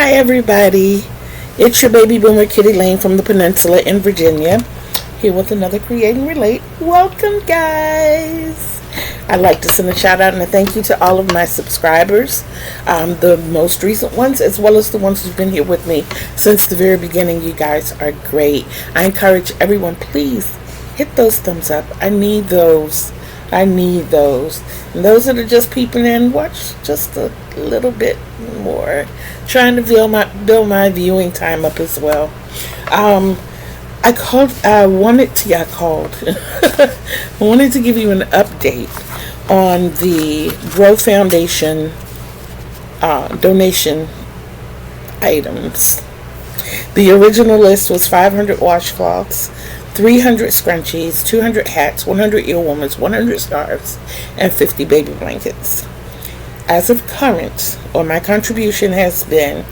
Hi everybody, it's your baby boomer Kitty Lane from the Peninsula in Virginia, here with another Create and Relate. Welcome guys! I'd like to send a shout out and a thank you to all of my subscribers, the most recent ones as well as the ones who've been here with me since the very beginning. You guys are great. I encourage everyone, please hit those thumbs up. I need those. And those that are just peeping in, watch just a little bit more. Trying to build my viewing time up as well. I wanted to give you an update on the G.R.O.W Foundation donation items. The original list was 500 washcloths, 300 scrunchies, 200 hats, 100 earwarmers, 100 scarves, and 50 baby blankets. As of current, my contribution has been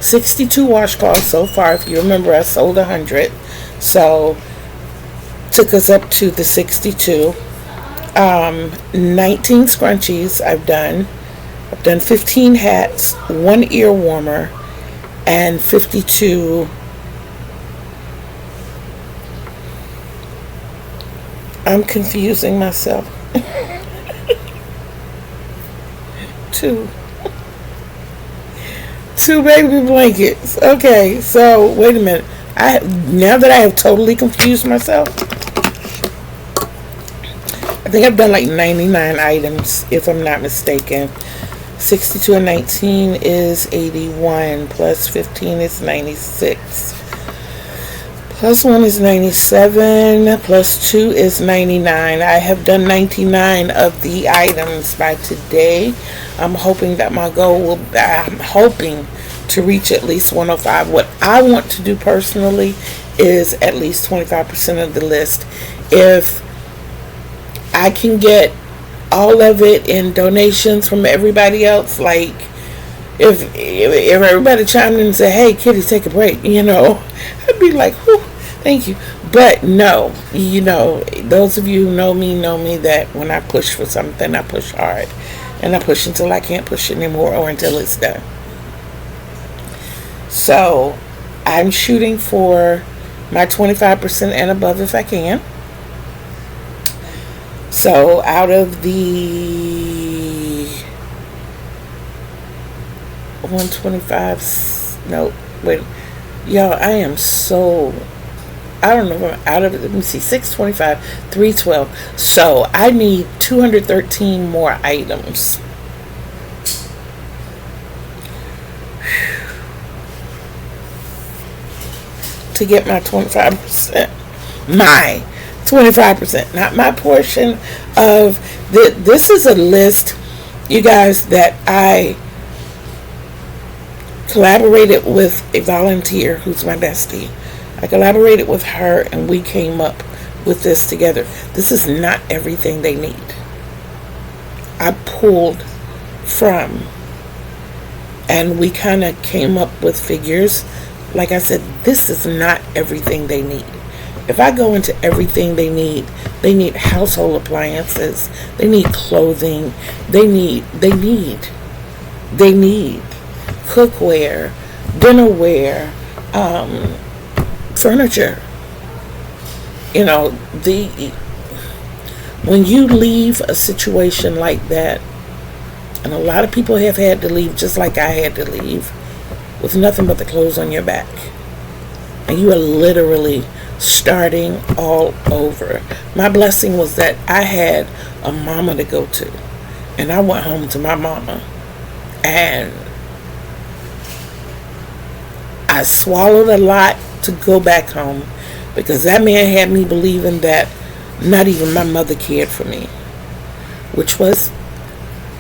62 washcloths so far. If you remember, I sold 100, so took us up to the 62. 19 scrunchies I've done 15 hats, 1 ear warmer, and 52 I'm confusing myself. Two baby blankets. Okay, so wait a minute. Now that I have totally confused myself, I think I've done like 99 items, if I'm not mistaken. 62 and 19 is 81, plus 15 is 96. Plus 1 is 97, plus 2 is 99. I have done 99 of the items by today. I'm hoping that my goal I'm hoping to reach at least 105. What I want to do personally is at least 25% of the list. If I can get all of it in donations from everybody else, like if everybody chimed in and said, hey Kitty, take a break, I'd be like, whew, thank you. But no, those of you who know me that when I push for something, I push hard, and I push until I can't push anymore or until it's done. So I'm shooting for my 25% and above if I can. So out of the 125, no, wait, y'all, I don't know if I'm out of it. Let me see, 625, 312. So I need 213 more items. To get my 25%. My 25%, not my portion of this is a list, you guys, that I collaborated with a volunteer who's my bestie. I collaborated with her and we came up with this together. This is not everything they need. I pulled from and we kind of came up with figures. Like I said, this is not everything they need. If I go into everything they need household appliances, they need clothing, they need cookware, dinnerware, furniture. When you leave a situation like that, and a lot of people have had to leave just like I had to leave, with nothing but the clothes on your back, and you are literally starting all over. My blessing was that I had a mama to go to, and I went home to my mama, and I swallowed a lot to go back home, because that man had me believing that not even my mother cared for me, which was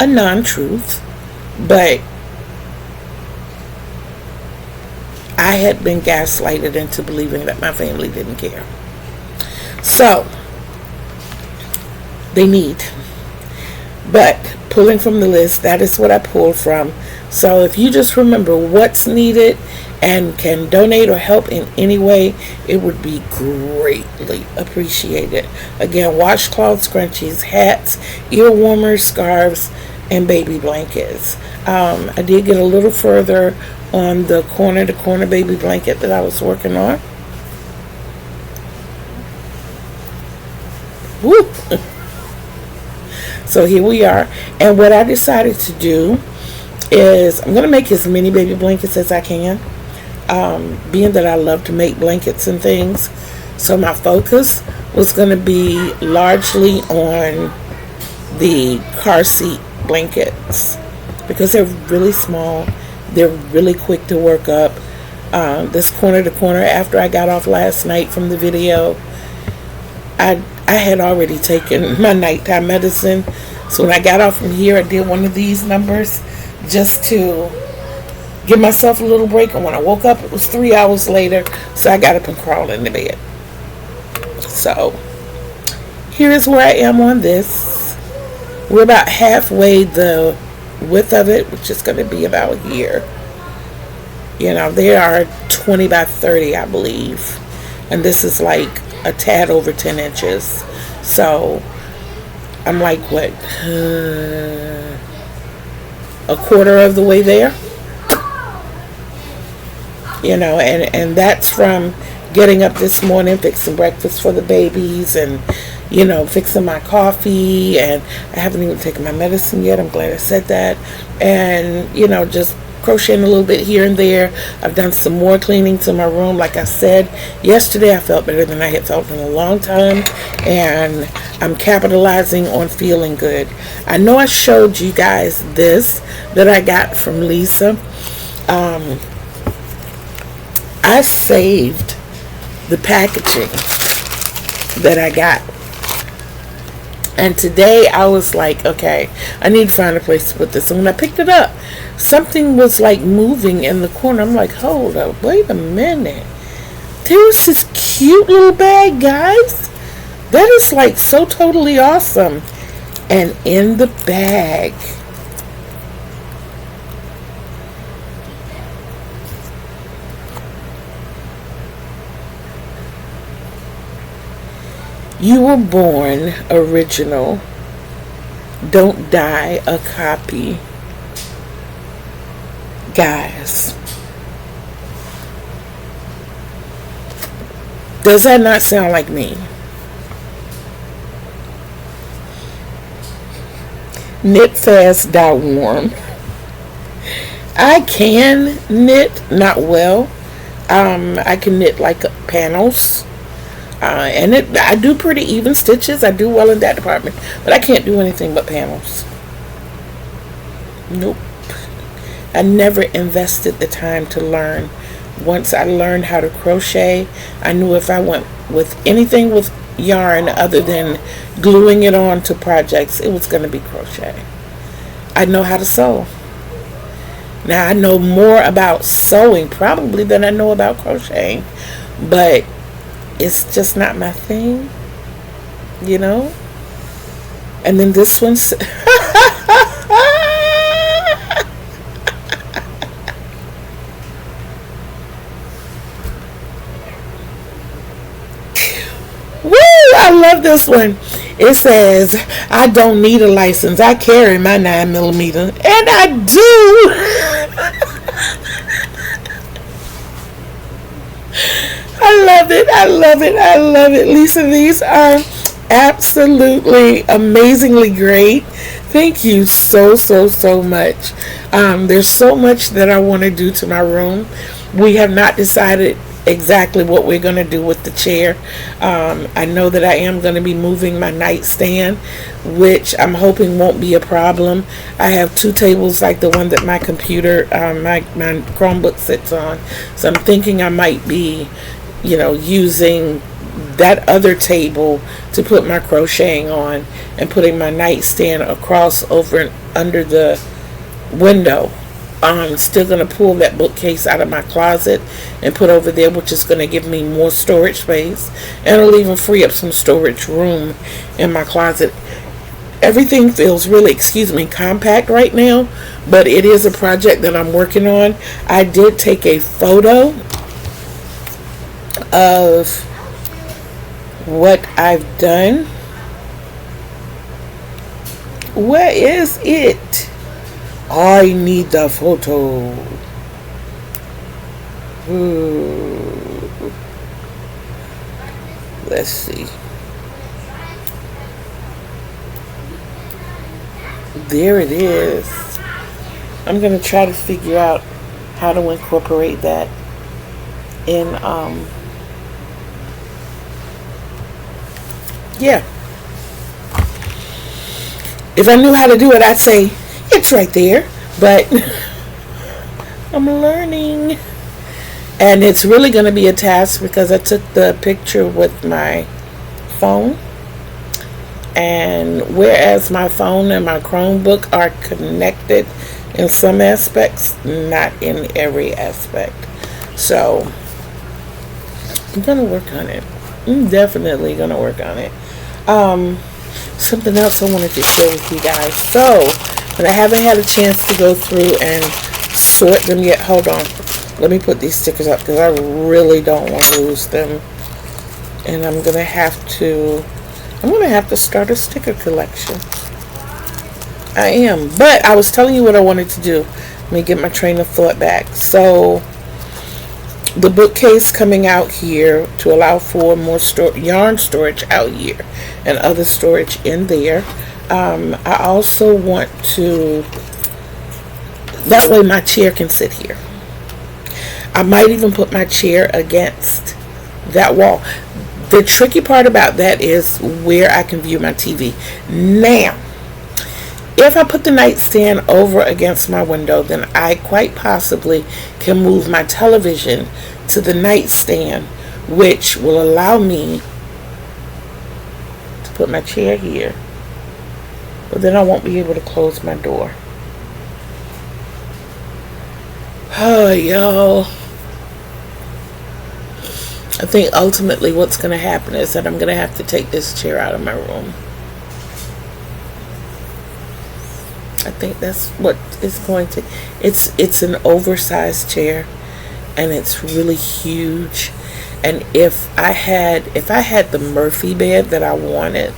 a non-truth, but I had been gaslighted into believing that my family didn't care. So they need, but pulling from the list, that is what I pulled from. So if you just remember what's needed and can donate or help in any way, it would be greatly appreciated. Again, washcloths, scrunchies, hats, ear warmers, scarves, and baby blankets. I did get a little further on the corner to corner baby blanket that I was working on. Woo! So here we are. And what I decided to do is I'm going to make as many baby blankets as I can. Being that I love to make blankets and things. So my focus was going to be largely on the car seat blankets because they're really small. They're really quick to work up. This corner to corner, after I got off last night from the video, I had already taken my nighttime medicine. So when I got off from here, I did one of these numbers just to give myself a little break. And when I woke up, it was 3 hours later. So I got up and crawled into bed. So here is where I am on this. We're about halfway the width of it, which is going to be about here. You know, they are 20 by 30, I believe. And this is like a tad over 10 inches. So I'm like, what, a quarter of the way there? You know, and that's from getting up this morning, fixing breakfast for the babies, and, you know, fixing my coffee, and I haven't even taken my medicine yet. I'm glad I said that. And, you know, just crocheting a little bit here and there. I've done some more cleaning to my room. Like I said yesterday, I felt better than I had felt in a long time, and I'm capitalizing on feeling good. I know I showed you guys this that I got from Lisa. I saved the packaging that I got, and today I was like, okay, I need to find a place to put this. And when I picked it up, something was like moving in the corner. I'm like, hold up, wait a minute, there's this cute little bag, guys, that is like so totally awesome. And in the bag, You Were Born original, Don't Die a copy. Guys, does that not sound like me? Knit fast, dye warm. I can knit, not well. I can knit like panels. And I do pretty even stitches. I do well in that department. But I can't do anything but panels. Nope. I never invested the time to learn. Once I learned how to crochet, I knew if I went with anything with yarn other than gluing it on to projects, it was going to be crochet. I know how to sew. Now, I know more about sewing probably than I know about crocheting. But it's just not my thing, you know. And then this one's woo, I love this one. It says, I don't need a license, I carry my 9mm, and I do. I love it. I love it. I love it. Lisa, these are absolutely amazingly great. Thank you so much. There's so much that I want to do to my room. We have not decided exactly what we're going to do with the chair. I know that I am going to be moving my nightstand, which I'm hoping won't be a problem. I have two tables like the one that my computer, my Chromebook sits on. So I'm thinking I might be, you know, using that other table to put my crocheting on and putting my nightstand across over and under the window. I'm still going to pull that bookcase out of my closet and put over there, which is going to give me more storage space, and it'll even free up some storage room in my closet. Everything feels really, compact right now, but it is a project that I'm working on. I did take a photo of what I've done. Where is it? I need the photo. Let's see. There it is. I'm going to try to figure out how to incorporate that in, yeah. If I knew how to do it, I'd say, it's right there. But I'm learning. And it's really going to be a task because I took the picture with my phone. And whereas my phone and my Chromebook are connected in some aspects, not in every aspect. So I'm going to work on it. I'm definitely going to work on it. Something else I wanted to share with you guys. So, but I haven't had a chance to go through and sort them yet. Hold on. Let me put these stickers up because I really don't want to lose them. And I'm going to have to start a sticker collection. I am. But I was telling you what I wanted to do. Let me get my train of thought back. So, the bookcase coming out here to allow for more yarn storage out here and other storage in there. I also want to, that way my chair can sit here. I might even put my chair against that wall. The tricky part about that is where I can view my TV. Now, if I put the nightstand over against my window, then I quite possibly can move my television to the nightstand, which will allow me to put my chair here. But then I won't be able to close my door. Oh, y'all. I think ultimately what's going to happen is that I'm going to have to take this chair out of my room. I think that's what it's going to. It's an oversized chair, and it's really huge. And if I had the Murphy bed that I wanted,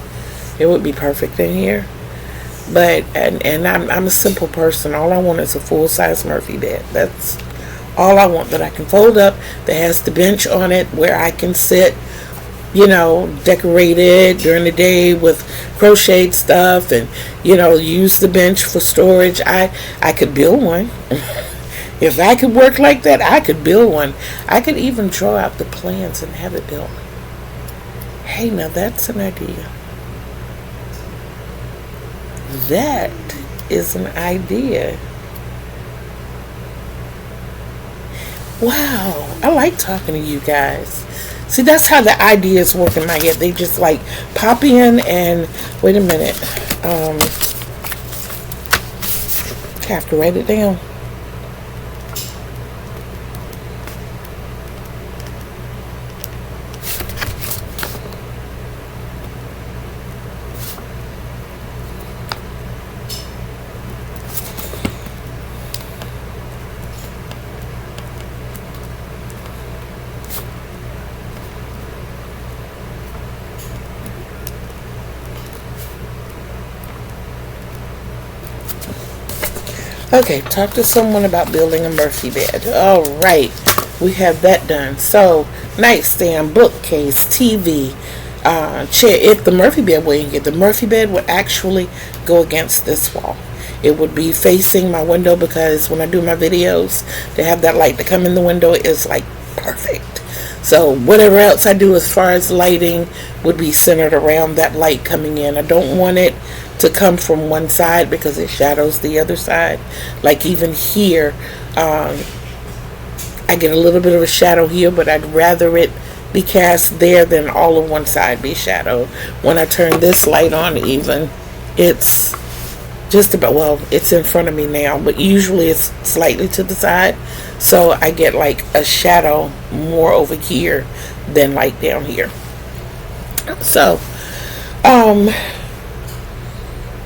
it would be perfect in here. But and I'm a simple person. All I want is a full size Murphy bed. That's all I want, that I can fold up, that has the bench on it where I can sit, decorated during the day with crocheted stuff, and use the bench for storage. I could build one. If I could work like that, I could build one. I could even draw out the plans and have it built. Hey, now that's an idea. That is an idea. Wow, I like talking to you guys. See, that's how the ideas work in my head. They just like pop in and, wait a minute. I have to write it down. Okay, talk to someone about building a Murphy bed. All right, we have that done. So, nightstand, bookcase, TV, chair. If the Murphy bed wouldn't get, the Murphy bed would actually go against this wall. It would be facing my window because when I do my videos, to have that light to come in the window is like perfect. So whatever else I do as far as lighting would be centered around that light coming in. I don't want it to come from one side because it shadows the other side. Like even here, I get a little bit of a shadow here, but I'd rather it be cast there than all of one side be shadowed. When I turn this light on, even, it's just about, well, it's in front of me now, but usually it's slightly to the side, so I get like a shadow more over here than like down here. So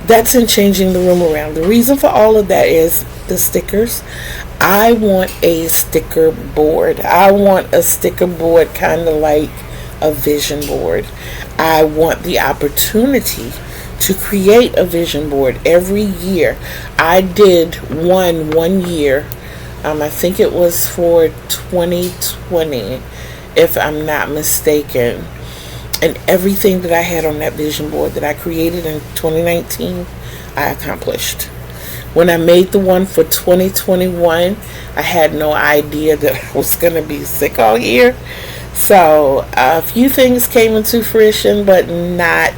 that's in changing the room around. The reason for all of that is the stickers. I want a sticker board. I want a sticker board kind of like a vision board. I want the opportunity to create a vision board every year. I did one year. I think it was for 2020, if I'm not mistaken. And everything that I had on that vision board that I created in 2019, I accomplished. When I made the one for 2021, I had no idea that I was going to be sick all year. So a few things came into fruition, but not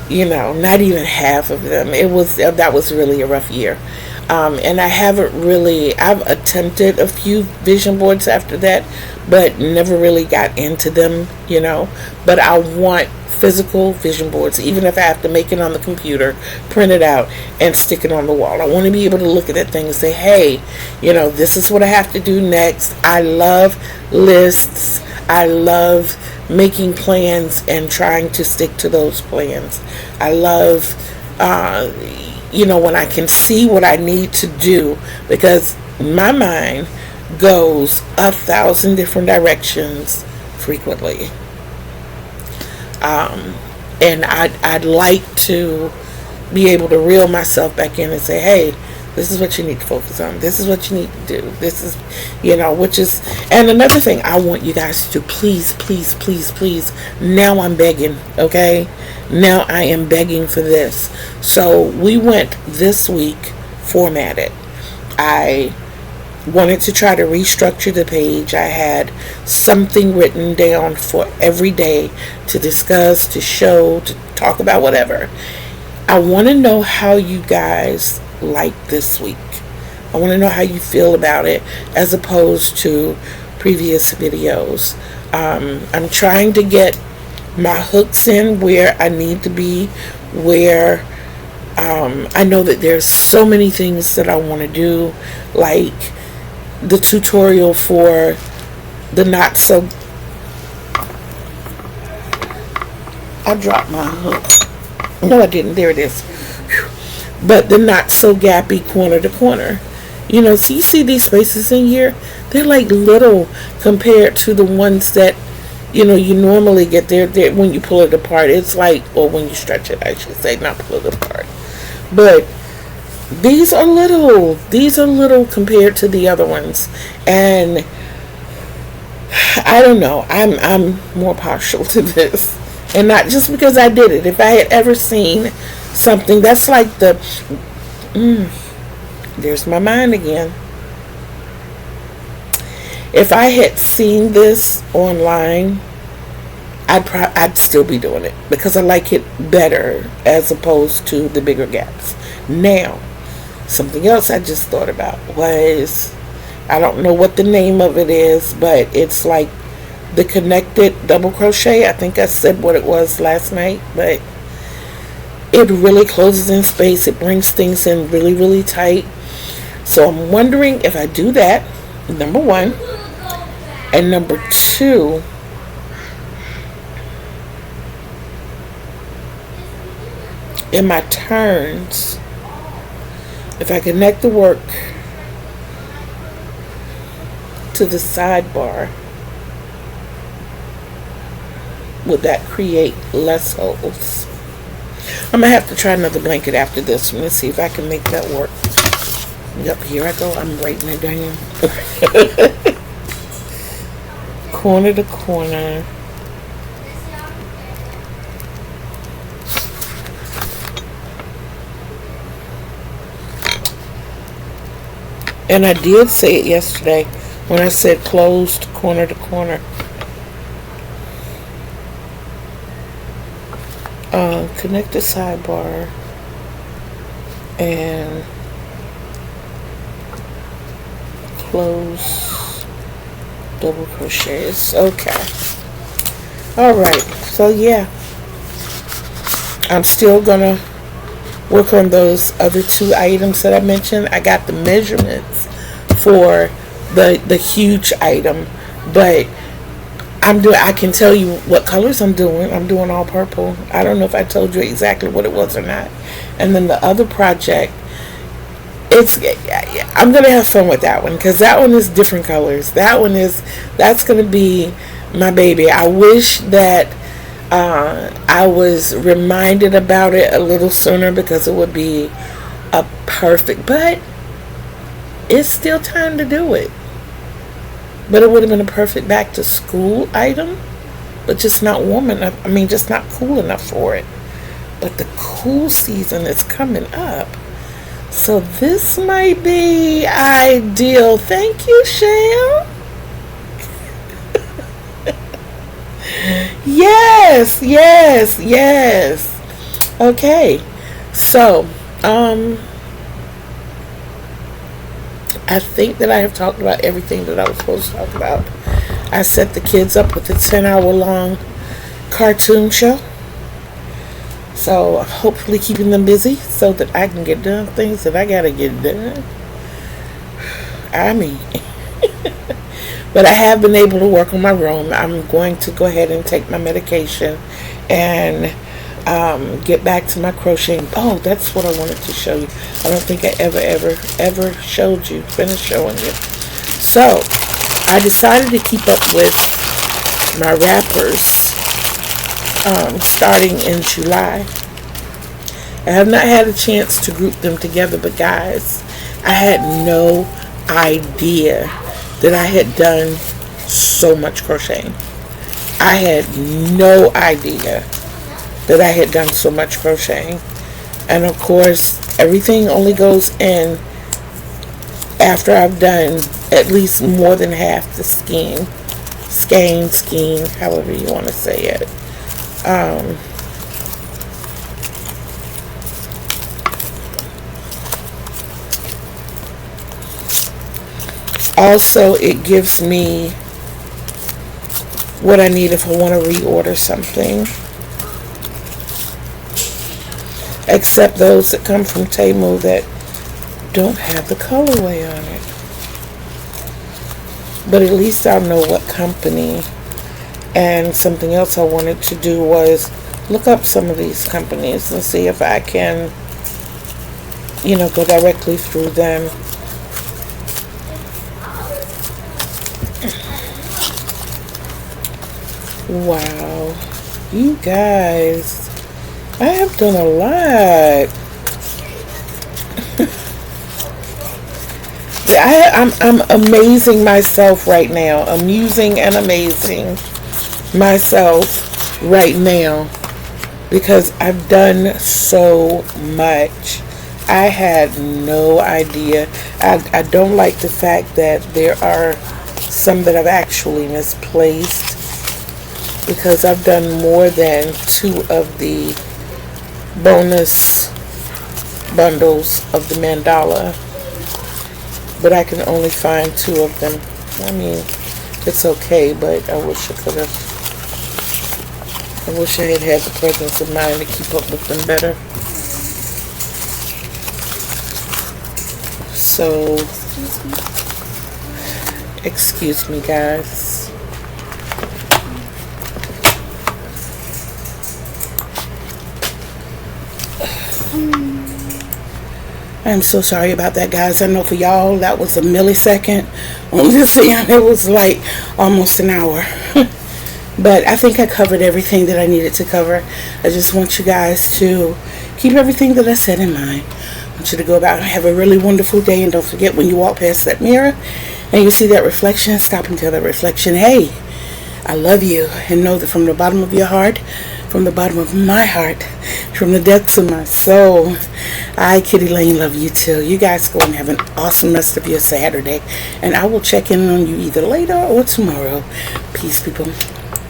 even half of them. That was really a rough year. And I've attempted a few vision boards after that, but never really got into them, But I want physical vision boards, even if I have to make it on the computer, print it out, and stick it on the wall. I want to be able to look at that thing and say, hey, this is what I have to do next. I love lists. I love making plans and trying to stick to those plans. I love, when I can see what I need to do, because my mind goes 1,000 different directions frequently. And I'd like to be able to reel myself back in and say, hey, this is what you need to focus on. This is what you need to do. This is, and another thing I want you guys to do, please, please, please, please. Now I'm begging, okay? Now I am begging for this. So we went this week formatted. I wanted to try to restructure the page. I had something written down for every day to discuss, to show, to talk about, whatever. I want to know how you guys like this week. I want to know how you feel about it as opposed to previous videos. I'm trying to get my hooks in where I need to be, where I know that there's so many things that I want to do, like the tutorial for the not so, I dropped my hook. No, I didn't. There it is. But the not so gappy corner to corner. So you see these spaces in here? They're like little compared to the ones that, you normally get there when you pull it apart. It's like, or when you stretch it, I should say, not pull it apart. But these are little. These are little compared to the other ones. And I don't know. I'm more partial to this. And not just because I did it. If I had ever seen something that's like there's my mind again. If I had seen this online, I'd still be doing it because I like it better as opposed to the bigger gaps. Now, something else I just thought about was, I don't know what the name of it is, but it's like the connected double crochet. I think I said what it was last night, but it really closes in space. It brings things in really, really tight. So I'm wondering if I do that, number one. And number two, in my turns, if I connect the work to the sidebar, would that create less holes? I'm going to have to try another blanket after this one. Let's see if I can make that work. Yep, here I go. I'm writing it down. Corner to corner. And I did say it yesterday when I said closed corner to corner. Connect the sidebar and close double crochets. Okay. Alright, so yeah, I'm still gonna work on those other two items that I mentioned. I got the measurements for the huge item, but I can tell you what colors I'm doing. I'm doing all purple. I don't know if I told you exactly what it was or not. And then the other project, I'm going to have fun with that one because that one is different colors. That's going to be my baby. I wish that I was reminded about it a little sooner because it would be a perfect, but it's still time to do it. But it would have been a perfect back to school item, but just not warm enough. I mean, just not cool enough for it. But the cool season is coming up. So this might be ideal. Thank you, Shell. Yes, yes, yes. Okay. So, I think that I have talked about everything that I was supposed to talk about. I set the kids up with a 10-hour long cartoon show. So hopefully keeping them busy so that I can get done things that I gotta get done. I mean, but I have been able to work on my room. I'm going to go ahead and take my medication and get back to my crocheting. Oh, that's what I wanted to show you. I don't think I ever showed you, finished showing you. So I decided to keep up with my wrappers starting in July. I have not had a chance to group them together, but guys, I had no idea that I had done so much crocheting. I had no idea that I had done so much crocheting. And of course, everything only goes in after I've done at least more than half the skein, however you want to say it. Also, it gives me what I need if I want to reorder something. Except those that come from Temu that don't have the colorway on it. But at least I'll know what company. And something else I wanted to do was look up some of these companies and see if I can, go directly through them. Wow, you guys, I have done a lot. I'm amazing myself right now. Amusing and amazing myself right now because I've done so much. I had no idea. I don't like the fact that there are some that I've actually misplaced because I've done more than 2 of the bonus bundles of the mandala, but I can only find 2 of them. I mean, it's okay, but I wish I could have. I wish I had had the presence of mind to keep up with them better. So, excuse me, guys. I'm so sorry about that, guys. I know for y'all that was a millisecond. On this end, it was like almost an hour. But I think I covered everything that I needed to cover. I just want you guys to keep everything that I said in mind. I want you to go about and have a really wonderful day. And don't forget, when you walk past that mirror and you see that reflection, stop and tell that reflection, hey, I love you. And know that from the bottom of your heart, from the bottom of my heart, from the depths of my soul, I, Kitty Lane, love you too. You guys go and have an awesome rest of your Saturday. And I will check in on you either later or tomorrow. Peace, people.